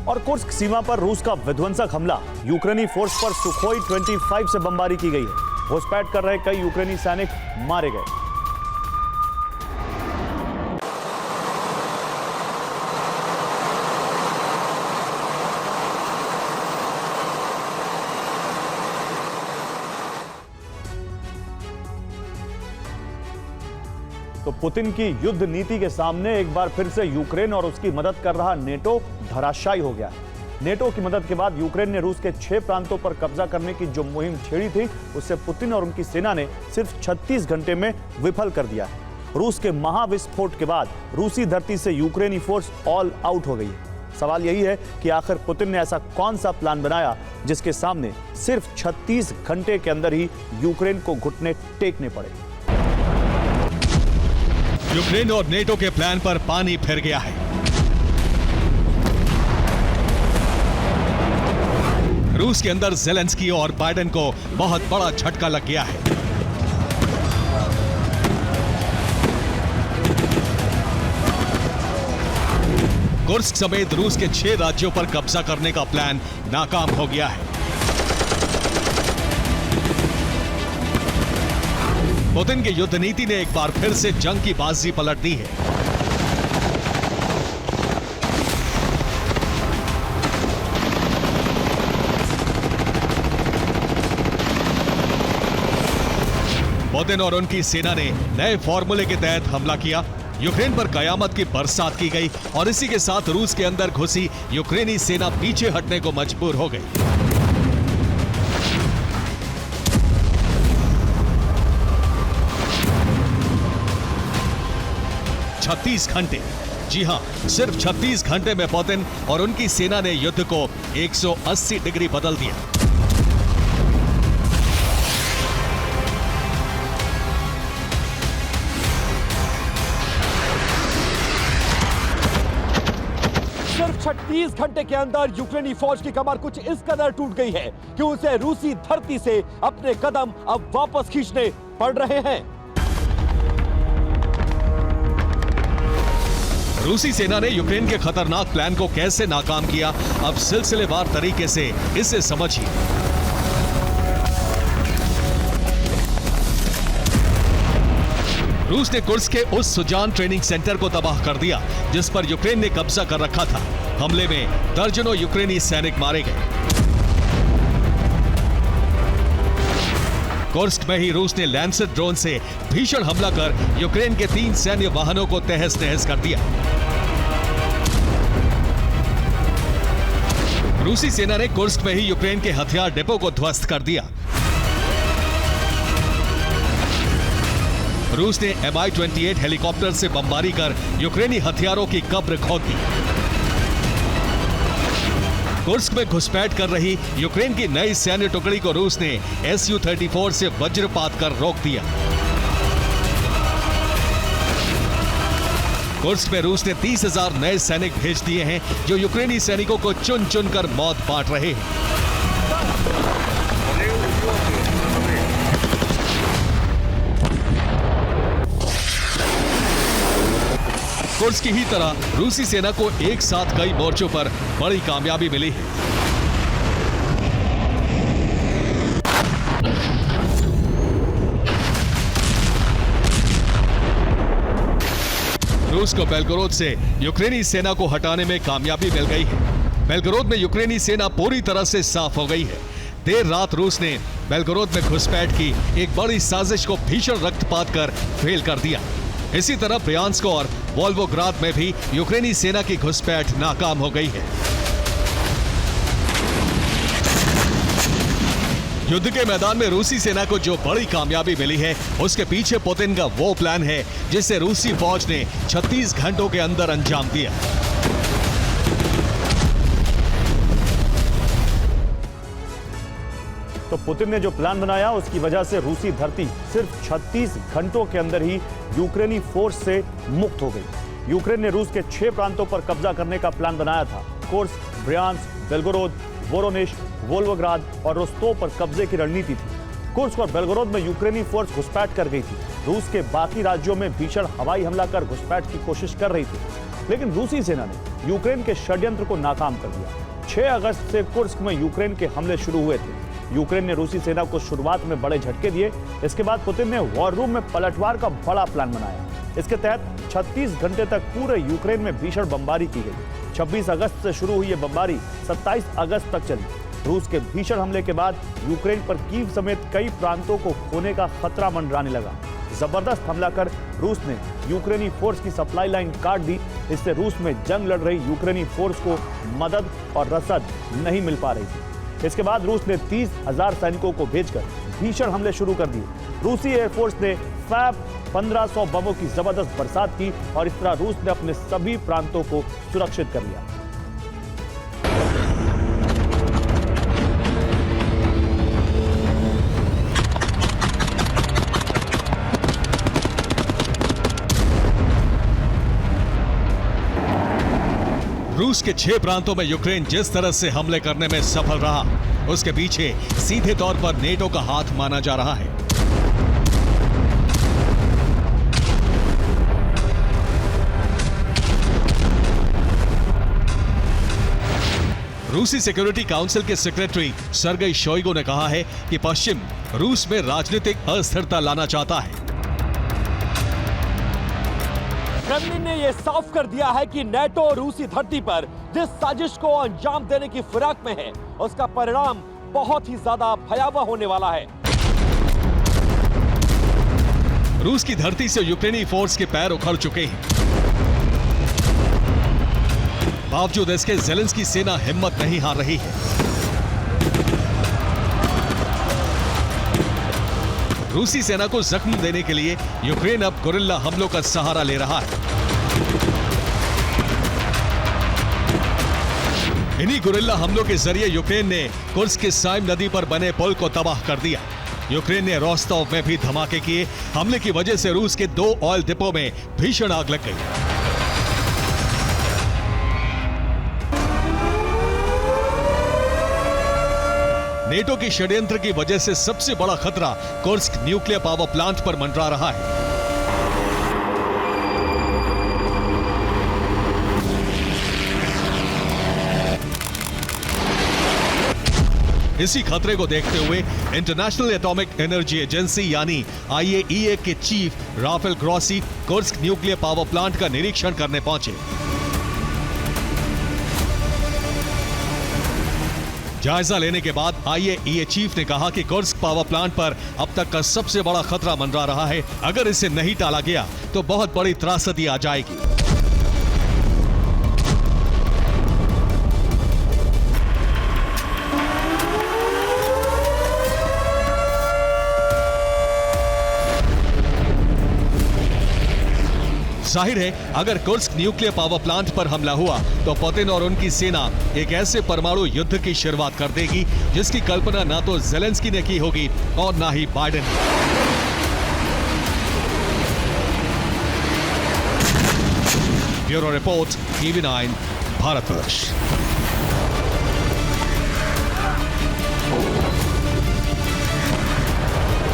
और कुर्स्क सीमा पर रूस का विध्वंसक हमला, यूक्रेनी फोर्स पर सुखोई 25 से बमबारी की गई है। घुसपैठ कर रहे कई यूक्रेनी सैनिक मारे गए। तो पुतिन की युद्ध नीति के सामने एक बार फिर से यूक्रेन और उसकी मदद कर रहा नेटो धराशायी हो गया है। नेटो की मदद के बाद यूक्रेन ने रूस के 6 प्रांतों पर कब्जा करने की जो मुहिम छेड़ी थी, उससे पुतिन और उनकी सेना ने सिर्फ 36 घंटे में विफल कर दिया है। रूस के महाविस्फोट के बाद रूसी धरती से यूक्रेनी फोर्स ऑल आउट हो गई है। सवाल यही है कि आखिर पुतिन ने ऐसा कौन सा प्लान बनाया जिसके सामने सिर्फ 36 घंटे के अंदर ही यूक्रेन को घुटने टेकने पड़े। यूक्रेन और नेटो के प्लान पर पानी फिर गया है। रूस के अंदर ज़ेलेंस्की और बाइडेन को बहुत बड़ा झटका लग गया है। कुर्स्क समेत रूस के 6 राज्यों पर कब्जा करने का प्लान नाकाम हो गया है। पुतिन की युद्ध नीति ने एक बार फिर से जंग की बाजी पलट दी है। पुतिन और उनकी सेना ने नए फॉर्मूले के तहत हमला किया। यूक्रेन पर कयामत की बरसात की गई और इसी के साथ रूस के अंदर घुसी यूक्रेनी सेना पीछे हटने को मजबूर हो गई। 36 घंटे, जी हां, सिर्फ 36 घंटे में पुतिन और उनकी सेना ने युद्ध को 180 डिग्री बदल दिया। सिर्फ 36 घंटे के अंदर यूक्रेनी फौज की कमर कुछ इस कदर टूट गई है कि उसे रूसी धरती से अपने कदम अब वापस खींचने पड़ रहे हैं। रूसी सेना ने यूक्रेन के खतरनाक प्लान को कैसे नाकाम किया, अब सिलसिलेवार तरीके से इसे समझिए। रूस ने कुर्स्क के उस सुजान ट्रेनिंग सेंटर को तबाह कर दिया जिस पर यूक्रेन ने कब्जा कर रखा था। हमले में दर्जनों यूक्रेनी सैनिक मारे गए। कुर्स्क में ही रूस ने लैंसर ड्रोन से भीषण हमला कर यूक्रेन के 3 सैन्य वाहनों को तहस नहस कर दिया। रूसी सेना ने कुर्स्क में ही यूक्रेन के हथियार डिपो को ध्वस्त कर दिया। रूस ने Mi-28 हेलीकॉप्टर से बमबारी कर यूक्रेनी हथियारों की कब्र खोद दी। कुर्स्क में घुसपैठ कर रही यूक्रेन की नई सैन्य टुकड़ी को रूस ने Su-34 से वज्रपात कर रोक दिया। कुर्स्क में रूस ने 30,000 नए सैनिक भेज दिए हैं जो यूक्रेनी सैनिकों को चुन चुन कर मौत बांट रहे हैं। कुर्स्क की ही तरह रूसी सेना को एक साथ कई मोर्चों पर बड़ी कामयाबी मिली है। रूस को बेलगोरोद से यूक्रेनी सेना को हटाने में कामयाबी मिल गई है। बेलगोरोद में यूक्रेनी सेना पूरी तरह से साफ हो गई है। देर रात रूस ने बेलगोरोद में घुसपैठ की एक बड़ी साजिश को भीषण रक्तपात कर फेल कर दिया। इसी तरह ब्रियांस्क और वोल्गोग्राद में भी यूक्रेनी सेना की घुसपैठ नाकाम हो गई है। युद्ध के मैदान में रूसी सेना को जो बड़ी कामयाबी मिली है, उसके पीछे पुतिन का वो प्लान है जिसे रूसी फौज ने 36 घंटों के अंदर अंजाम दिया। तो पुतिन ने जो प्लान बनाया उसकी वजह से रूसी धरती सिर्फ 36 घंटों के अंदर ही यूक्रेनी फोर्स से मुक्त हो गई। यूक्रेन ने रूस के 6 प्रांतों पर कब्जा करने का प्लान बनाया था। Kursk, Bryansk, Belgorod, Voronezh, Volgograd और रोस्तोव पर कब्जे की रणनीति थी। कुर्स्क और बेलगोरोद में यूक्रेनी फोर्स घुसपैठ कर गई थी। रूस के बाकी राज्यों में भीषण हवाई हमला कर घुसपैठ की कोशिश कर रही थी, लेकिन रूसी सेना ने यूक्रेन के षड्यंत्र को नाकाम कर दिया। 6 अगस्त से कुर्स्क में यूक्रेन के हमले शुरू हुए थे। यूक्रेन ने रूसी सेना को शुरुआत में बड़े झटके दिए। इसके बाद पुतिन ने वॉर रूम में पलटवार का बड़ा प्लान बनाया। इसके तहत 36 घंटे तक पूरे यूक्रेन में भीषण बमबारी की गई। 26 अगस्त से शुरू हुई यह बमबारी 27 अगस्त तक चली। रूस के भीषण हमले के बाद यूक्रेन पर कीव समेत कई प्रांतों को खोने का खतरा मंडराने लगा। जबरदस्त हमला कर रूस ने यूक्रेनी फोर्स की सप्लाई लाइन काट दी। इससे रूस में जंग लड़ रही यूक्रेनी फोर्स को मदद और रसद नहीं मिल पा रही थी। इसके बाद रूस ने 30,000 सैनिकों को भेजकर भीषण हमले शुरू कर दिए। रूसी एयरफोर्स ने फैब 1500 बमों की जबरदस्त बरसात की और इस तरह रूस ने अपने सभी प्रांतों को सुरक्षित कर लिया। रूस के 6 प्रांतों में यूक्रेन जिस तरह से हमले करने में सफल रहा, उसके पीछे सीधे तौर पर नेटो का हाथ माना जा रहा है। रूसी सिक्योरिटी काउंसिल के सेक्रेटरी सर्गेई शोइगु ने कहा है कि पश्चिम रूस में राजनीतिक अस्थिरता लाना चाहता है। क्रेमलिन ने यह साफ कर दिया है कि नेटो रूसी धरती पर जिस साजिश को अंजाम देने की फिराक में है, उसका परिणाम बहुत ही ज्यादा भयावह होने वाला है। रूस की धरती से यूक्रेनी फोर्स के पैर उखड़ चुके हैं। बावजूद इसके ज़ेलेंस्की सेना हिम्मत नहीं हार रही है। रूसी सेना को जख्म देने के लिए यूक्रेन अब गुरिल्ला हमलों का सहारा ले रहा है। इन्हीं गुरिल्ला हमलों के जरिए यूक्रेन ने कुर्स्क की साइम नदी पर बने पुल को तबाह कर दिया। यूक्रेन ने रोस्तोव में भी धमाके किए। हमले की वजह से रूस के 2 ऑयल डिपो में भीषण आग लग गई। नेटो की षड्यंत्र की वजह से सबसे बड़ा खतरा कुर्स्क न्यूक्लियर पावर प्लांट पर मंडरा रहा है। इसी खतरे को देखते हुए इंटरनेशनल एटॉमिक एनर्जी एजेंसी यानी IAEA के chief Rafael Grossi Kursk nuclear power plant का निरीक्षण करने पहुंचे। जायजा लेने के बाद IAEA चीफ ने कहा कि कुर्स्क पावर प्लांट पर अब तक का सबसे बड़ा खतरा मंडरा रहा है। अगर इसे नहीं टाला गया तो बहुत बड़ी त्रासदी आ जाएगी। जाहिर है अगर कुर्स्क न्यूक्लियर पावर प्लांट पर हमला हुआ तो पुतिन और उनकी सेना एक ऐसे परमाणु युद्ध की शुरुआत कर देगी जिसकी कल्पना ना तो ज़ेलेंस्की ने की होगी और ना ही बाइडेन ने। Bureau report, TV9, Bharatvarsh.